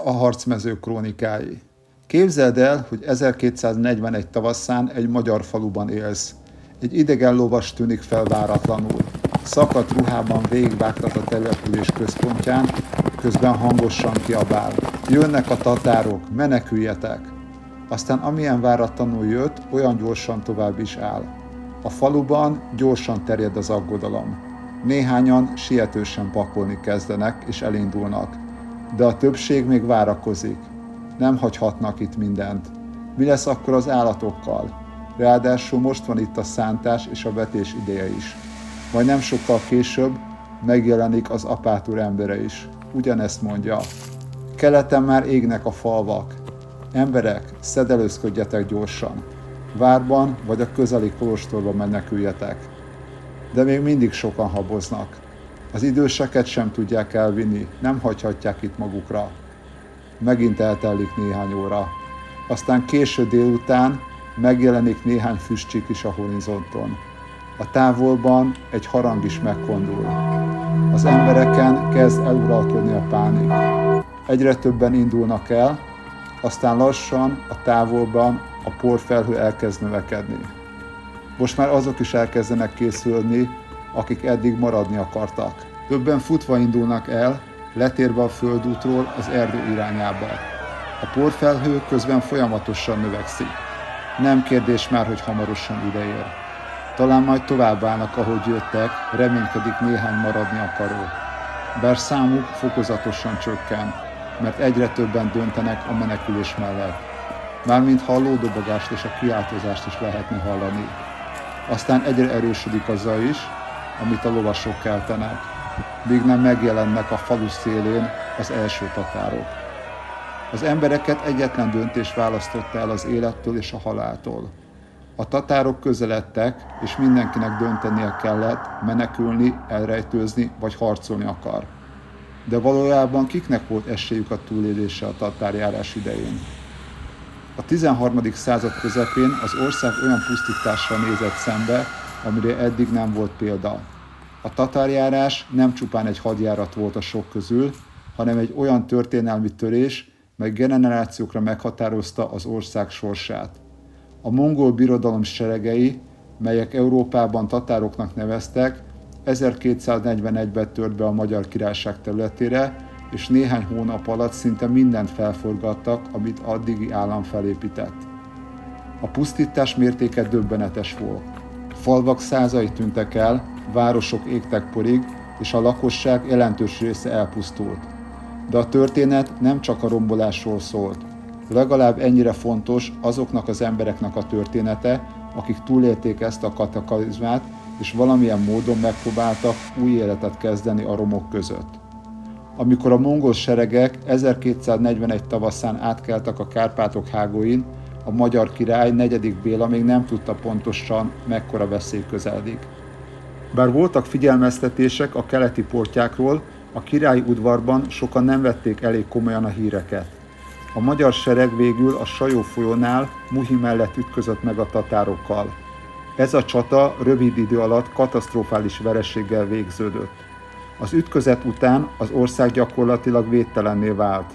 a harcmezők krónikái. Képzeld el, hogy 1241 tavaszán egy magyar faluban élsz. Egy idegen lovas tűnik fel váratlanul. Szakadt ruhában végigvágtat a település központján, közben hangosan kiabál. Jönnek a tatárok, meneküljetek! Aztán amilyen váratlanul jött, olyan gyorsan tovább is áll. A faluban gyorsan terjed az aggodalom. Néhányan sietősen pakolni kezdenek és elindulnak. De a többség még várakozik. Nem hagyhatnak itt mindent. Mi lesz akkor az állatokkal? Ráadásul most van itt a szántás és a vetés ideje is. Majd nem sokkal később megjelenik az apátúr embere is. Ugyanezt mondja. Keleten már égnek a falvak. Emberek, szedelőzködjetek gyorsan. Várban vagy a közeli kolostorba meneküljetek. De még mindig sokan haboznak. Az időseket sem tudják elvinni, nem hagyhatják itt magukra. Megint eltelik néhány óra. Aztán késő délután megjelenik néhány füstcsík is a horizonton. A távolban egy harang is megkondul. Az embereken kezd eluralkodni a pánik. Egyre többen indulnak el, aztán lassan a távolban a porfelhő elkezd növekedni. Most már azok is elkezdenek készülni, akik eddig maradni akartak. Többen futva indulnak el, letérve a földútról az erdő irányába. A porfelhő közben folyamatosan növekszik. Nem kérdés már, hogy hamarosan ideér. Talán majd tovább állnak, ahogy jöttek, reménykedik néhány maradni akaró. Bár számuk fokozatosan csökken, mert egyre többen döntenek a menekülés mellett. Mármintha a lódobogást és a kiáltozást is lehetne hallani. Aztán egyre erősödik a zaj is, amit a lovasok keltenek, míg nem megjelennek a falu szélén az első tatárok. Az embereket egyetlen döntés választotta el az élettől és a haláltól. A tatárok közeledtek, és mindenkinek döntenie kellett, menekülni, elrejtőzni vagy harcolni akar. De valójában kiknek volt esélyük a túlélésre a tatárjárás idején? A 13. század közepén az ország olyan pusztítással nézett szembe, amire eddig nem volt példa. A tatárjárás nem csupán egy hadjárat volt a sok közül, hanem egy olyan történelmi törés, mely generációkra meghatározta az ország sorsát. A mongol birodalom seregei, melyek Európában tatároknak neveztek, 1241-ben tört be a Magyar Királyság területére, és néhány hónap alatt szinte mindent felforgattak, amit addigi állam felépített. A pusztítás mértéke döbbenetes volt. Falvak százai tűntek el, városok égtek porig, és a lakosság jelentős része elpusztult. De a történet nem csak a rombolásról szólt. Legalább ennyire fontos azoknak az embereknek a története, akik túlélték ezt a kataklizmát, és valamilyen módon megpróbáltak új életet kezdeni a romok között. Amikor a mongol seregek 1241 tavaszán átkeltek a Kárpátok hágóin, a magyar király 4. Béla még nem tudta pontosan, mekkora veszély közeledik. Bár voltak figyelmeztetések a keleti portyákról, a királyi udvarban sokan nem vették elég komolyan a híreket. A magyar sereg végül a Sajó folyónál Muhi mellett ütközött meg a tatárokkal. Ez a csata rövid idő alatt katasztrofális vereséggel végződött. Az ütközet után az ország gyakorlatilag védtelenné vált.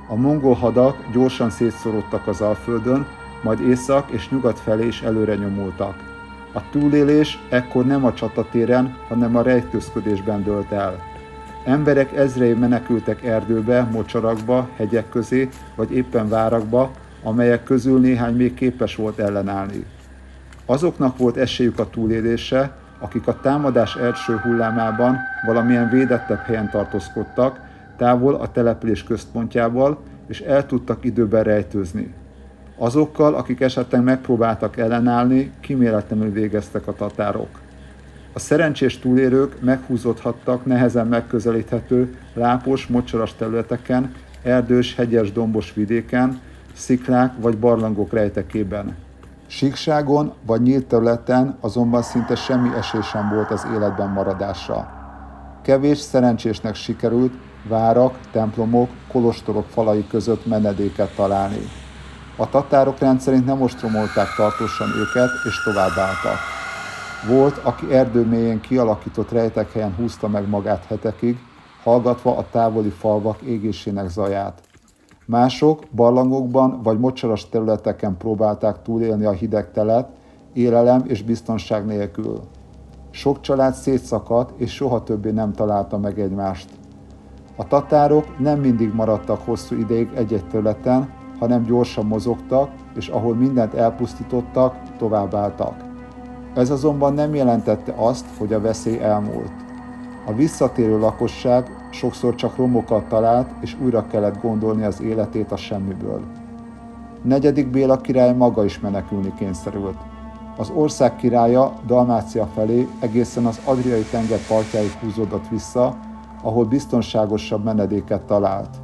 A mongol hadak gyorsan szétszorodtak az Alföldön, majd észak és nyugat felé is előre nyomultak. A túlélés ekkor nem a csatatéren, hanem a rejtőzködésben dőlt el. Emberek ezrei menekültek erdőbe, mocsarakba, hegyek közé, vagy éppen várakba, amelyek közül néhány még képes volt ellenállni. Azoknak volt esélyük a túlélésre, akik a támadás első hullámában valamilyen védettebb helyen tartózkodtak, távol a település központjával, és el tudtak időben rejtőzni. Azokkal, akik esetleg megpróbáltak ellenállni, kíméletlenül végeztek a tatárok. A szerencsés túlélők meghúzódhattak nehezen megközelíthető, lápos, mocsaras területeken, erdős, hegyes, dombos vidéken, sziklák vagy barlangok rejtekében. Síkságon vagy nyílt területen azonban szinte semmi esély sem volt az életben maradásra. Kevés szerencsésnek sikerült várak, templomok, kolostorok falai között menedéket találni. A tatárok rendszerint nem ostromolták tartósan őket, és továbbálltak. Volt, aki erdő mélyén kialakított rejtekhelyen húzta meg magát hetekig, hallgatva a távoli falvak égésének zaját. Mások barlangokban vagy mocsaras területeken próbálták túlélni a hideg telet, élelem és biztonság nélkül. Sok család szétszakadt és soha többé nem találta meg egymást. A tatárok nem mindig maradtak hosszú ideig egy-egy területen, hanem gyorsan mozogtak, és ahol mindent elpusztítottak, továbbálltak. Ez azonban nem jelentette azt, hogy a veszély elmúlt. A visszatérő lakosság sokszor csak romokat talált, és újra kellett gondolni az életét a semmiből. 4. Béla király maga is menekülni kényszerült. Az ország királya Dalmácia felé egészen az Adriai-tenger partjáig húzódott vissza, ahol biztonságosabb menedéket talált.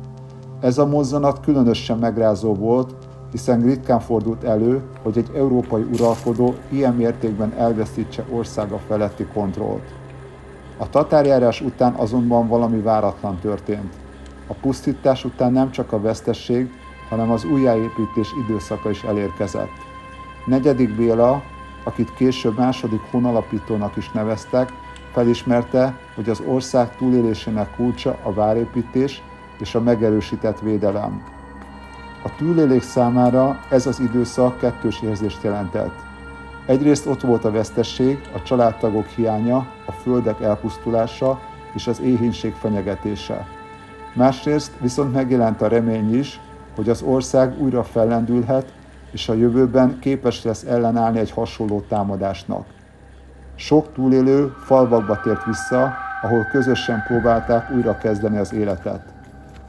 Ez a mozzanat különösen megrázó volt, hiszen ritkán fordult elő, hogy egy európai uralkodó ilyen mértékben elveszítse országa feletti kontrollt. A tatárjárás után azonban valami váratlan történt. A pusztítás után nem csak a vesztesség, hanem az újjáépítés időszaka is elérkezett. 4. Béla, akit később második honalapítónak is neveztek, felismerte, hogy az ország túlélésének kulcsa a várépítés és a megerősített védelem. A túlélők számára ez az időszak kettős érzést jelentett. Egyrészt ott volt a vesztesség, a családtagok hiánya, a földek elpusztulása és az éhínség fenyegetése. Másrészt viszont megjelent a remény is, hogy az ország újra fellendülhet, és a jövőben képes lesz ellenállni egy hasonló támadásnak. Sok túlélő falvakba tért vissza, ahol közösen próbálták újra kezdeni az életet.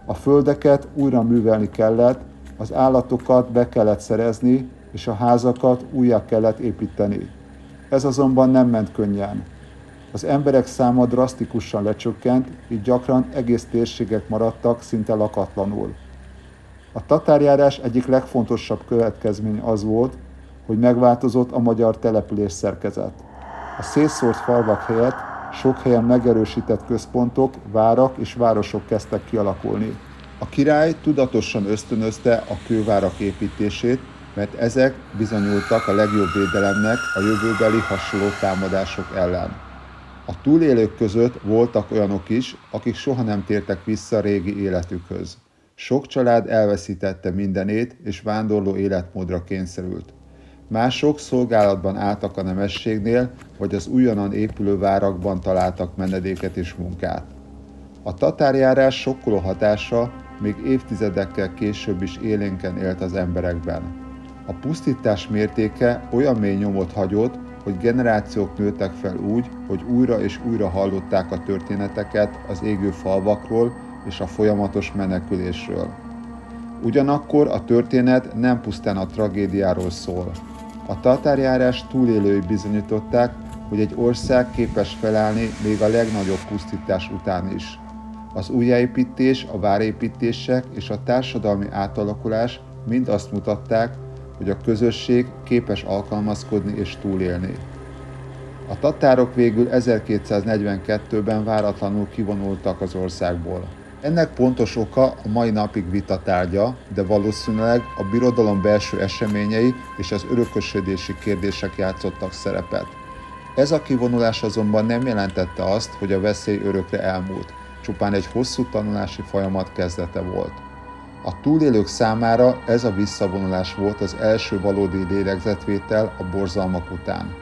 A földeket újra művelni kellett, az állatokat be kellett szerezni, és a házakat újjá kellett építeni. Ez azonban nem ment könnyen. Az emberek száma drasztikusan lecsökkent, így gyakran egész térségek maradtak szinte lakatlanul. A tatárjárás egyik legfontosabb következménye az volt, hogy megváltozott a magyar település szerkezet. A szétszórt falvak helyett sok helyen megerősített központok, várak és városok kezdtek kialakulni. A király tudatosan ösztönözte a kővárak építését, mert ezek bizonyultak a legjobb védelemnek a jövőbeli hasonló támadások ellen. A túlélők között voltak olyanok is, akik soha nem tértek vissza régi életükhöz. Sok család elveszítette mindenét, és vándorló életmódra kényszerült. Mások szolgálatban álltak a nemességnél, vagy az újonnan épülő várakban találtak menedéket és munkát. A tatárjárás sokkoló hatása még évtizedekkel később is élénken élt az emberekben. A pusztítás mértéke olyan mély nyomot hagyott, hogy generációk nőttek fel úgy, hogy újra és újra hallották a történeteket az égő falvakról és a folyamatos menekülésről. Ugyanakkor a történet nem pusztán a tragédiáról szól. A tatárjárás túlélői bizonyították, hogy egy ország képes felállni még a legnagyobb pusztítás után is. Az újjáépítés, a várépítések és a társadalmi átalakulás mind azt mutatták, hogy a közösség képes alkalmazkodni és túlélni. A tatárok végül 1242-ben váratlanul kivonultak az országból. Ennek pontos oka a mai napig vita tárgya, de valószínűleg a birodalom belső eseményei és az örökösödési kérdések játszottak szerepet. Ez a kivonulás azonban nem jelentette azt, hogy a veszély örökre elmúlt, csupán egy hosszú tanulási folyamat kezdete volt. A túlélők számára ez a visszavonulás volt az első valódi lélegzetvétel a borzalmak után.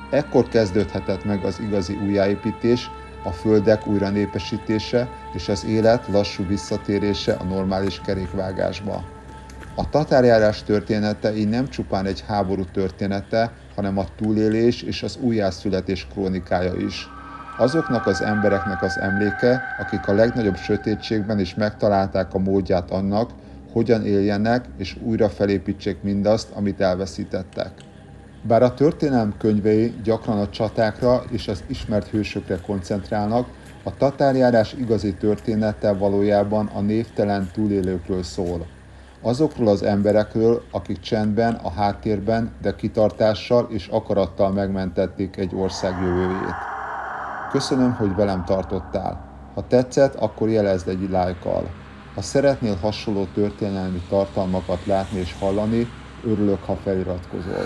Ekkor kezdődhetett meg az igazi újjáépítés, a földek újranépesítése és az élet lassú visszatérése a normális kerékvágásba. A tatárjárás története így nem csupán egy háború története, hanem a túlélés és az újjászületés krónikája is. Azoknak az embereknek az emléke, akik a legnagyobb sötétségben is megtalálták a módját annak, hogyan éljenek és újra felépítsék mindazt, amit elveszítettek. Bár a történelem könyvei gyakran a csatákra és az ismert hősökre koncentrálnak, a tatárjárás igazi története valójában a névtelen túlélőkről szól. Azokról az emberekről, akik csendben, a háttérben, de kitartással és akarattal megmentették egy ország jövőjét. Köszönöm, hogy velem tartottál. Ha tetszett, akkor jelezd egy lájkkal. Ha szeretnél hasonló történelmi tartalmakat látni és hallani, örülök, ha feliratkozol.